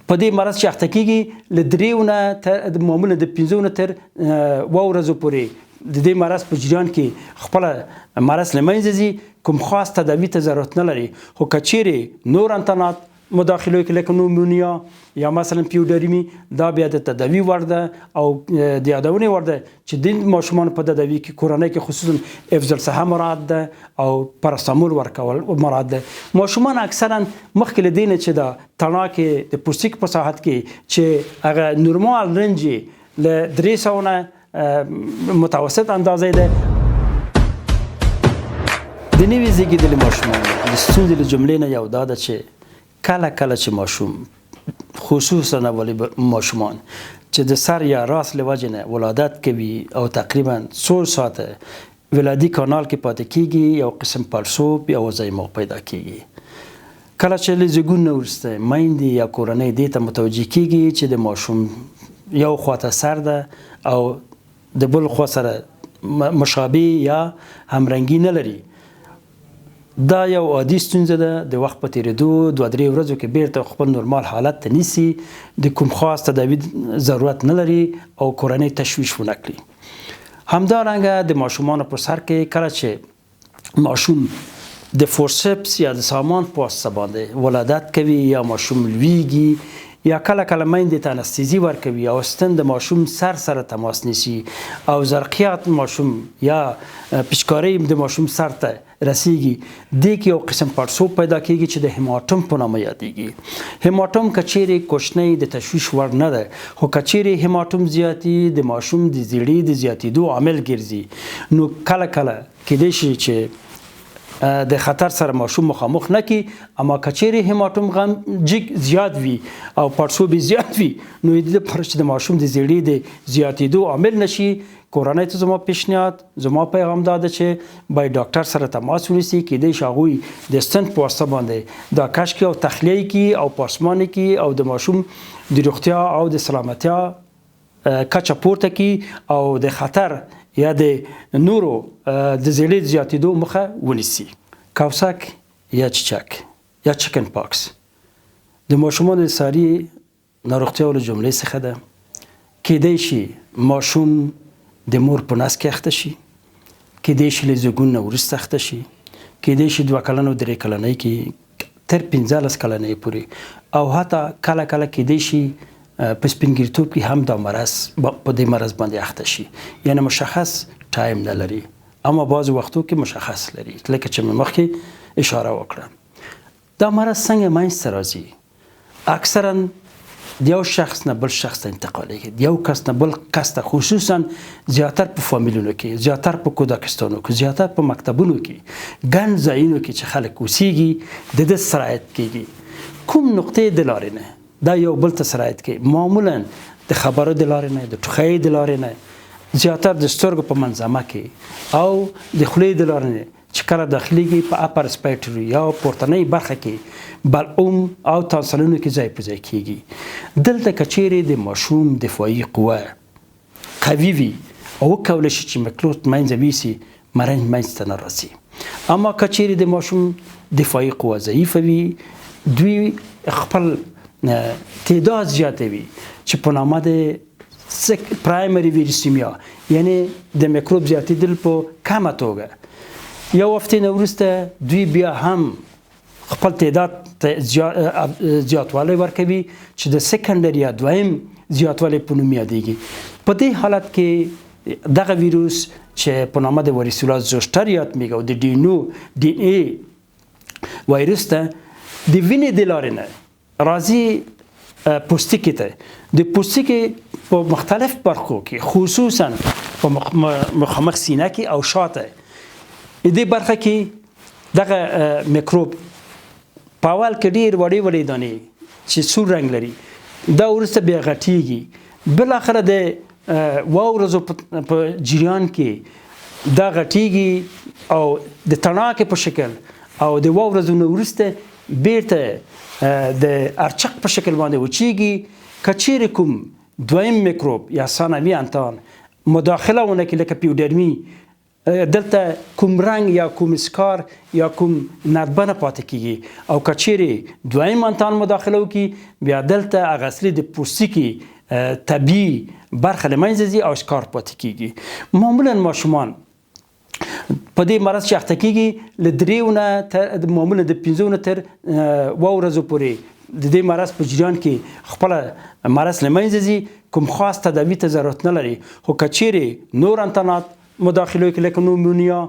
په دې مرض چې اخته کېږي له 3 نه معمولا د 5 نه تر 7 ورځو پورې د دې مرض په جریان کې خپله مرض له منځه ځي، کوم خاص تداوي ته ضرورت نه لري. خو که چیرې نور انتانات مداخله وکړي لکه نومونیا یا مثلا پیوډرمي، دا بیا د تداوي وړ ده او د یادونې وړ ده چې د ماشومانو په تداوي کې کورنۍ کې خصوصا حفظ الصحه مراعات ده او پاراسټامول ورکول مراعات ده. ماشومان اکثرا مخکې له دې نه چې د تڼاکې د پوستکي په ساحت کې چې هغه نورمال رنج له 300 نه متوسط اندازې ده. د نوي زیږېدلي ماشومانو د ستونزې له جملې نه یو دا ده چې کله کله چې ماشوم خصوصا اولی ماشومان چې د سر یا راس له وجې نه ولادت کوي او تقریبا 100 ساعته ولادي کانال کې پاتې کېږي، یو قسم پړسوب یا وضعیموق پیدا کېږي. کله چې له زیږون نه وروسته میندې یا کورنۍ دې ته متوجه کېږي چې د ماشوم یو خواته سر ده او د بل خوا سره مشابه یا همرنګي نه لري، دا یو عادي ستونزه ده. د وخت په تیریدو 2-3 ورځو کې بیرته خپل نورمال حالت ته نیسي، د کوم خاص تداوي ضرورت نه لري او کورنۍ تشویش ونه کړي. همدارنګه د ماشومانو په سر کې کله چې ماشوم د فورسپس یا د سامان په واسطه باندې ولادت کوي یا ماشوم لویږي یا کله کله میندې ته انستیزي ورکوي او ستن د ماشوم سر سره تماس نیسي او زرقیات ماشوم یا پشکاری د ماشوم سر ته رسیږي، دې کې یو قسم پړسوب پیدا کېږي چې د هیماټوم په نامه یادېږي. هیماټوم که چیرې کوچنی د تشویش وړ نه ده، خو که چیرې هیماټوم زیاتي د ماشوم د زیړي د زیاتېدو عامل ګرځي، نو کله کله کېدای شي چې د خطر سره ماشوم مخامخ نه کی. اما که چیرې هیماټوم غم زیات وي او پړسوب زیات وي، نو د لپاره چې د ماشوم د زیړي د زیاتېدو عامل نشي، کورنۍ ته زما پیشنهاد، زما پیغام دا ده چې باید ډاکټر سره تماس ونیسي. کېدای شي هغوی د ستن په واسطه باندې دا کشف او تخلیه کی او پاسماني کی او د ماشوم د روغتیا او د سلامتیا کچه پورته کی او د خطر یا د نورو د زیړي زیاتېدو مخه ونیسي. کاوسک یا چیچک یا چکن پاکس د ماشومانو د ساري ناروغتیاو له جملې څخه ده. کېدای شي ماشوم د مور په نس کې اخته شي، کېدای شي له زیږون نه وروسته اخته شي، کېدای شي 2 کلن او 3 کلنۍ کې تر 15 کلنۍ پورې، او حتی کله کله کېدای شي په سپینګیرتوب کې هم دا مرض په دې مرض باندې اخته شي. یعنی مشخص ټایم نه لري، اما بعض وختو کې مشخص لري. لکه چې مې مخکې اشاره وکړه، دا مرض څنګه منځته راځي؟ اکثرا د یو شخص نه بل شخص ته انتقالیږي، د یو کس نه بل کس ته، خصوصا زیاتر په فامیلونو کې، زیاتر په کودکستانو کې، زیاتر په مکتبونو کې، ګڼ ځایونو کې چې خلک اوسیږي د ده سرایت کېږي. کوم نقطې د لارې نه دا یو بل ته سرایت کوي، معمولا د خبرو د لارې نه، د ټوخۍ د لارې نه، زیاتر د سترګو په منظمه کې او د خولې د لارې نه چې کله داخليږي په اپر سپایټري یا پورتنۍ برخه کې بلعوم او تانسلونو کې ځای په ځای کېږي. دلته که چیرې د ماشوم دفاعي قوه قوي وي او وکولی شي چې مکروب منځه ویسي، مرض منځته نه راځي. اما که چیرې د ماشوم دفاعي قوه ضعیفه وي، دوی خپل تعداد زیاتوي چې په نامه د پرایمري ویروسیمیا، یعنی د میکروب زیاتېدل په کمه توګه. یو هفتې نه وروسته دوی بیا هم خپل تعداد ته زیاتوالی ورکوي چې د سیکنډري یا دویم زیاتوالی په نوم یادېږي. په دې حالت کې دغه ویروس چې په نامه د واریسولا زوسټر یاد میږي او د ډي ان اے وایرس ته د وینې د لارې نه راځي پوستکي ته. د پوستکي په مختلف برخو کې، خصوصا په مخامخ سینه کې او شاته، دې برخه کې دغه میکروب په اول کې ډېر وړې وړې دانې چې سور رنګ لري، دا وروسته بیا غټېږي، بالاخره د واورزو په جریان کې دا غټېږي او د تڼاکې په شکل او د واورزو نه وروسته بیرته د ارچق په شکل باندې وچیږي. که چیرې کوم دویم میکروب یا ثانوي انتان مداخله ونه کړي لکه پیوډرمي دلته کوم رنګ یا کوم اسکار یا کوم ندبه نه پاتې کیږي او که چیرې دویم انتان مداخله وکړي بیا دلته هغه اصلي د پوستکي طبیعي برخه له منځه ځي او اسکار پاتې کیږي. معمولا ماشومان په دې مرض چې اخته کیږي له 3 نه معمولا د 5 نه تر 2 ورځو پورې د دې مرض په جریان کې خپله مرض له منځه ځي، کوم خاص تداوي ته ضرورت نه لري. خو که چیرې نور انتانات مداخله وکړي لکه نومونیا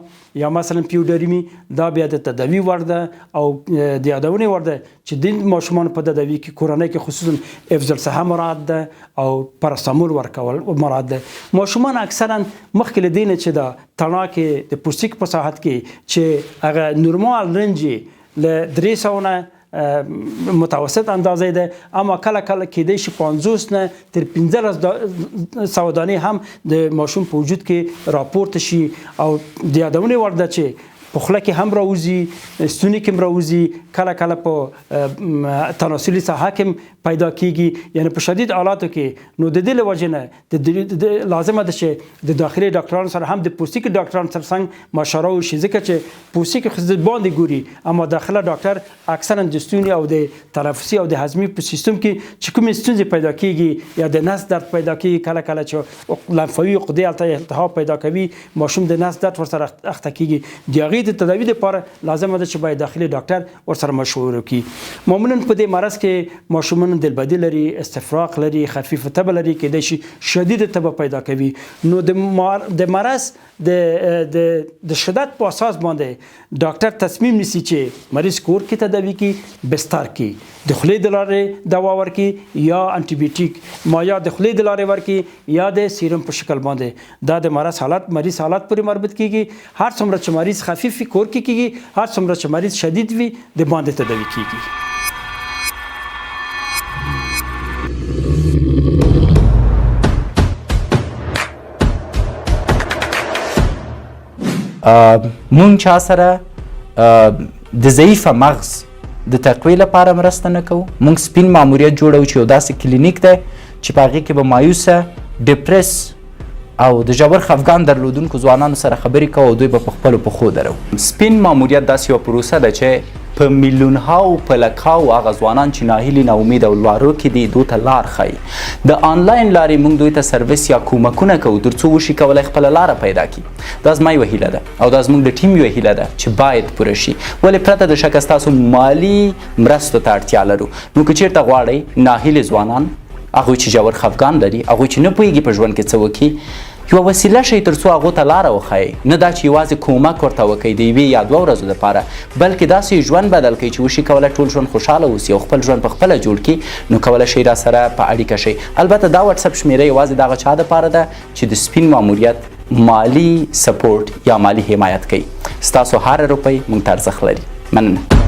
یا مثلا پیودریمی دا بیا د تداوی وړ ده او د یادونې وړ ده چې د ماشومان په تداوی کې کورنۍ کې خصوصا حفظ الصحه مراد ده او پاراسټامول ورکول مراد ده. ماشومان اکثرا مخکې له دې نه چې د تڼاکې د پوستکي په ساحت کې چې هغه نورمال رنج له 300 نه متوسط اندازه ده، اما کله کله کېدای شي 50 نه تر 1500 دانې هم د ماشوم په وجود کې راپورته شي او د یادونې وړ ده چې په خوله کې هم راوځي، ستوني کې هم راوځي، کله کله په تناسلي ساحه کې پیدا کیږي. یعنی په شدید حالاتو کې نو د دې له وجې نه لازمه ده چې د داخلي ډاکټرانو سره هم د پوستکي ډاکټرانو سره څنګه مشوره وشي، ځکه چې پوستکي خو باندې ګوري اما داخله ډاکټر اکثرا د ستوني او د تنفسي او د هضمي په سیستم کې چې کومې ستونزې پیدا کیږي یا د نس درد پیدا کیږي، کله کله چې لمفاوي عقدې هلته التهاب پیدا کوي ماشوم د نس درد ورسره اخته کیږي. د هغې د تداوي لپاره لازمه ده چې باید داخلي ډاکټر ورسره مشوره وکړي. معمولا په دې مرض کې ماشومان دلبدي لري، استفراغ لري، خفیفه تبه لري، کېدای شي شدید تبه پیدا کوي. نو د مرض د شدت په اساس باندې ډاکټر تصمیم نیسي چې مریض کور کې تداوي کې، بستر کې د خولې د لارې دوا ورکړي یا انټي بیوټیک مایع د خولې د لارې ورکړي یا د سیرم په شکل باندې. دا د مریض حالت پورې مربوط کیږي. هر څومره چې مریض خفیف وي کور کې کیږي، هر څومره چې مریض شدید وي د باندې تداوي کیږي. مونږ چا سره د ضعیفه مغز د تقویې لپاره مرسته نه کوو. مونږ سپین ماموریت جوړو چې یو داسې کلینیک دی چې په هغې کې به مایوسه، ډپرس او د ژور خفګان درلودونکو ځوانانو سره خبرې کوو او دوی به په خپلو پښو درو. سپین ماموریت داسې یوه پروسه ده چې په میلیونهاو په لکاو هغه ځوانان چې ناهیلي، ناامید او لوارو کې دي دوی ته لار ښایي. د آنلاین لارې موږ دوی ته سرویس یا کومکونه کوو تر څو وشي کولی خپله لاره پیدا کړي. دا زما یوه هیله ده او دا زموږ د ټیم یوه هیله ده چې باید پوره شي. ولې پرته د شکه ستاسو مالي مرستو ته اړتیا لرو. نو که چیرته غواړئ ناهیلي ځوانان، هغوی چې ژور خفګان لري، هغوی چې نه پوهېږي په ژوند کې څه وکړي، یوه وسیله شئ تر څو هغو ته لاره وښایئ. نه دا چې یوازې کومک ورته وکئ د یوې یا 2 ورځو دپاره، بلکې داسې ژوند بدل کړئ چې وشي کولی ټول ژوند خوشحاله اوسي او خپل ژوند په خپله جوړ کړي. نو کولی شئ را سره په اړیکه شئ. البته دا وټساپ شمېره یوازې د هغه چا دپاره ده چې د سپین ماموریت مالی سپورټ یا مالی حمایت کوي. ستاسو هر روپۍ موږ ته ارزښت لري. مننه.